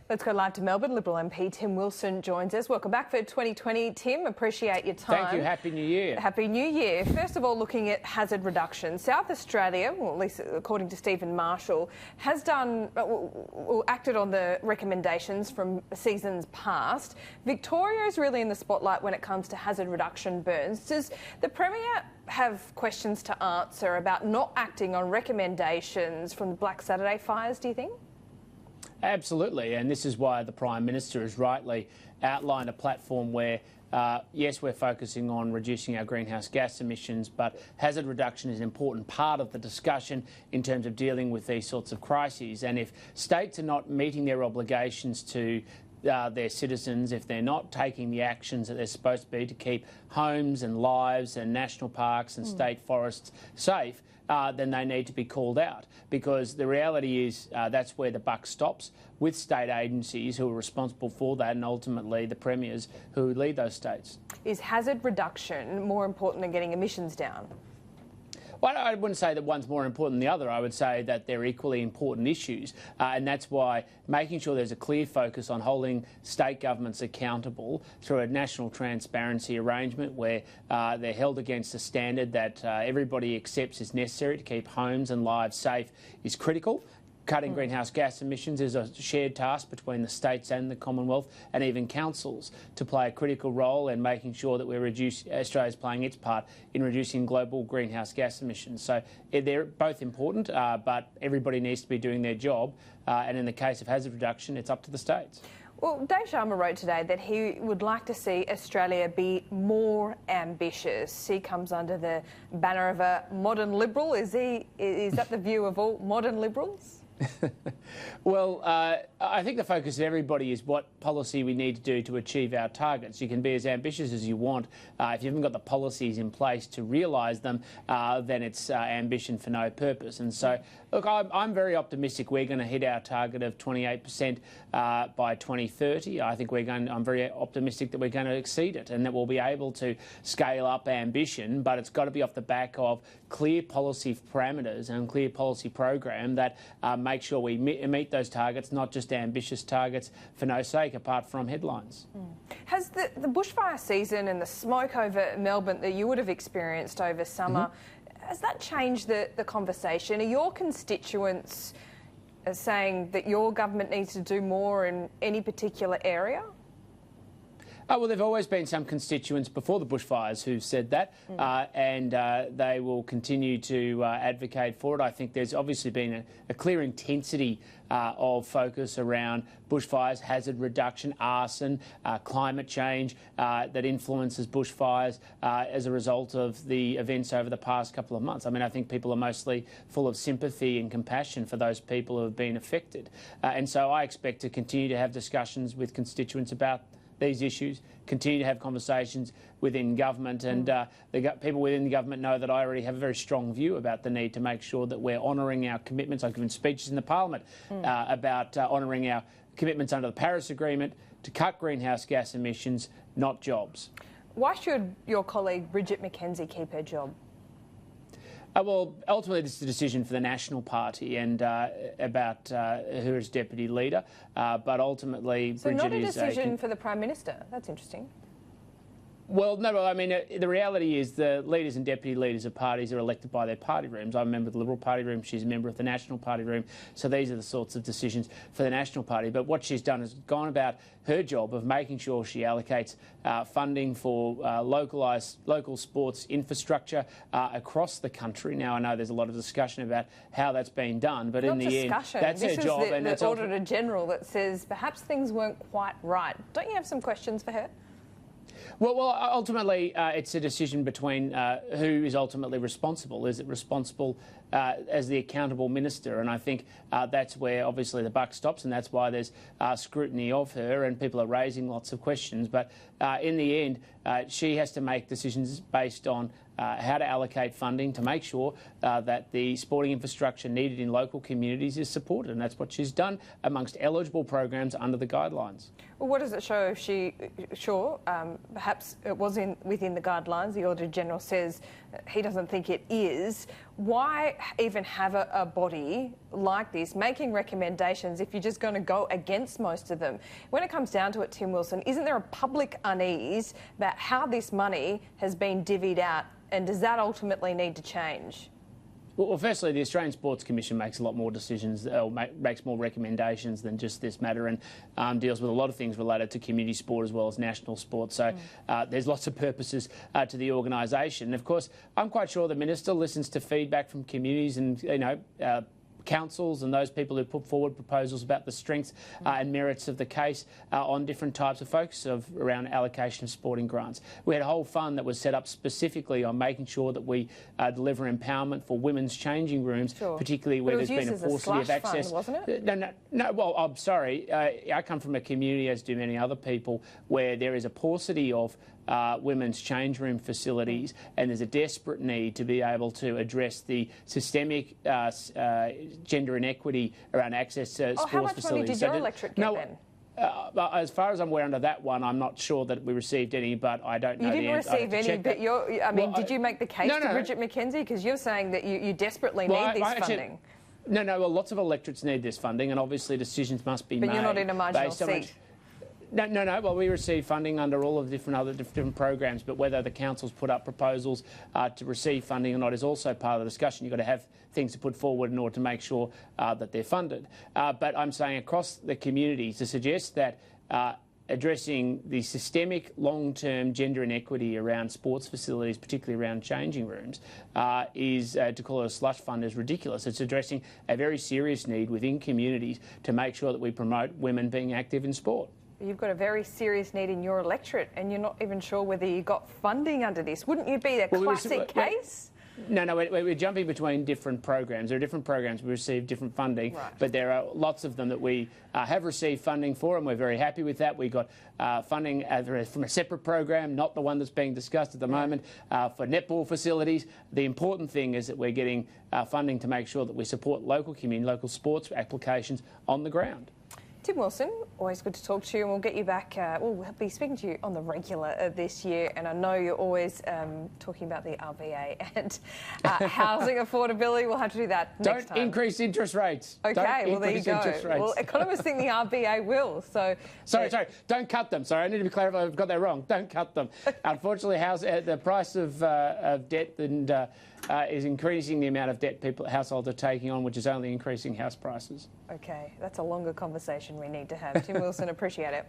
Let's go live to Melbourne. Liberal MP Tim Wilson joins us. Welcome back for 2020, Tim. Appreciate your time. Thank you. Happy New Year. Happy New Year. First of all, looking at hazard reduction. South Australia, well, at least according to Stephen Marshall, has acted on the recommendations from seasons past. Victoria is really in the spotlight when it comes to hazard reduction burns. Does the Premier have questions to answer about not acting on recommendations from the Black Saturday fires, do you think? Absolutely, and this is why the Prime Minister has rightly outlined a platform where, yes, we're focusing on reducing our greenhouse gas emissions, but hazard reduction is an important part of the discussion in terms of dealing with these sorts of crises. And if states are not meeting their obligations to their citizens, if they're not taking the actions that they're supposed to be to keep homes and lives and national parks and state forests safe, then they need to be called out, because the reality is that's where the buck stops, with state agencies who are responsible for that and ultimately the premiers who lead those states. Is hazard reduction more important than getting emissions down? Well, I wouldn't say that one's more important than the other. I would say that they're equally important issues, and that's why making sure there's a clear focus on holding state governments accountable through a national transparency arrangement where they're held against a standard that everybody accepts is necessary to keep homes and lives safe is critical. Cutting greenhouse gas emissions is a shared task between the states and the Commonwealth and even councils to play a critical role in making sure that Australia's playing its part in reducing global greenhouse gas emissions. So they're both important, but everybody needs to be doing their job. And in the case of hazard reduction, it's up to the states. Well, Dave Sharma wrote today that he would like to see Australia be more ambitious. He comes under the banner of a modern liberal. Is that the view of all modern liberals? Well, I think the focus of everybody is what policy we need to do to achieve our targets. You can be as ambitious as you want. If you haven't got the policies in place to realise them, then it's ambition for no purpose. And so, look, I'm very optimistic we're going to hit our target of 28% by 2030. I think I'm very optimistic that we're going to exceed it and that we'll be able to scale up ambition, but it's got to be off the back of clear policy parameters and clear policy program that make sure we meet those targets, not just ambitious targets for no sake, apart from headlines. Has the bushfire season and the smoke over Melbourne that you would have experienced over summer, has that changed the conversation? Are your constituents saying that your government needs to do more in any particular area? Oh, well, there have always been some constituents before the bushfires who've said that, and they will continue to advocate for it. I think there's obviously been a clear intensity of focus around bushfires, hazard reduction, arson, climate change that influences bushfires as a result of the events over the past couple of months. I mean, I think people are mostly full of sympathy and compassion for those people who have been affected. And so I expect to continue to have discussions with constituents about these issues, continue to have conversations within government, and people within the government know that I already have a very strong view about the need to make sure that we're honouring our commitments. I've given speeches in the Parliament about honouring our commitments under the Paris Agreement to cut greenhouse gas emissions, not jobs. Why should your colleague Bridget McKenzie keep her job? Well, ultimately, this is a decision for the National Party and about her as deputy leader. But ultimately, so Bridget not a decision for the Prime Minister. That's interesting. Well, no, I mean, the reality is the leaders and deputy leaders of parties are elected by their party rooms. I'm a member of the Liberal Party room, she's a member of the National Party room, so these are the sorts of decisions for the National Party. But what she's done is gone about her job of making sure she allocates funding for local sports infrastructure across the country. Now, I know there's a lot of discussion about how that's been done, but in the end, that's her job. And this is the Auditor General that says perhaps things weren't quite right. Don't you have some questions for her? Well, ultimately, it's a decision between who is ultimately responsible. Is it responsible as the accountable minister? And I think that's where, obviously, the buck stops, and that's why there's scrutiny of her and people are raising lots of questions. But in the end, she has to make decisions based on how to allocate funding to make sure that the sporting infrastructure needed in local communities is supported, and that's what she's done amongst eligible programs under the guidelines. Well, what does it show if perhaps it was within the guidelines? The Auditor General says he doesn't think it is. why even have a body like this making recommendations if you're just going to go against most of them? When it comes down to it, Tim Wilson, isn't there a public unease about how this money has been divvied out, and does that ultimately need to change? Well, firstly, the Australian Sports Commission makes a lot more decisions, or makes more recommendations than just this matter, and deals with a lot of things related to community sport as well as national sport. So there's lots of purposes to the organisation. Of course, I'm quite sure the Minister listens to feedback from communities and, councils and those people who put forward proposals about the strengths and merits of the case on different types of focus around allocation of sporting grants. We had a whole fund that was set up specifically on making sure that we deliver empowerment for women's changing rooms, particularly where there's been a paucity of access. Fund, wasn't it? No. Well, I'm sorry. I come from a community, as do many other people, where there is a paucity of women's change room facilities, and there's a desperate need to be able to address the systemic gender inequity around access to sports facilities. How much money did your electorate get then? As far as I'm aware, under that one, I'm not sure that we received any, but I don't know. You didn't receive any, but did you make the case to Bridget McKenzie? Because you're saying that you desperately need this funding. No, well, lots of electorates need this funding, and obviously decisions must be made. But you're not in a marginal seat. No. Well, we receive funding under all of different programs, but whether the council's put up proposals to receive funding or not is also part of the discussion. You've got to have things to put forward in order to make sure that they're funded. But I'm saying across the community to suggest that addressing the systemic long-term gender inequity around sports facilities, particularly around changing rooms, is to call it a slush fund is ridiculous. It's addressing a very serious need within communities to make sure that we promote women being active in sport. You've got a very serious need in your electorate, and you're not even sure whether you got funding under this. Wouldn't you be a classic case? No, we're jumping between different programs. There are different programs we receive different funding, but there are lots of them that we have received funding for, and we're very happy with that. We got funding from a separate program, not the one that's being discussed at the moment, for netball facilities. The important thing is that we're getting funding to make sure that we support local community, local sports applications on the ground. Tim Wilson, always good to talk to you, and we'll get you back. We'll be speaking to you on the regular this year, and I know you're always talking about the RBA and housing affordability. We'll have to do that next time. Don't increase interest rates. Okay, well, there you go. Well, economists think the RBA will, so... Sorry, don't cut them. Sorry, I need to be clear if I've got that wrong. Don't cut them. Unfortunately, the price of debt and is increasing the amount of debt households are taking on, which is only increasing house prices. Okay, that's a longer conversation we need to have. Tim Wilson, appreciate it.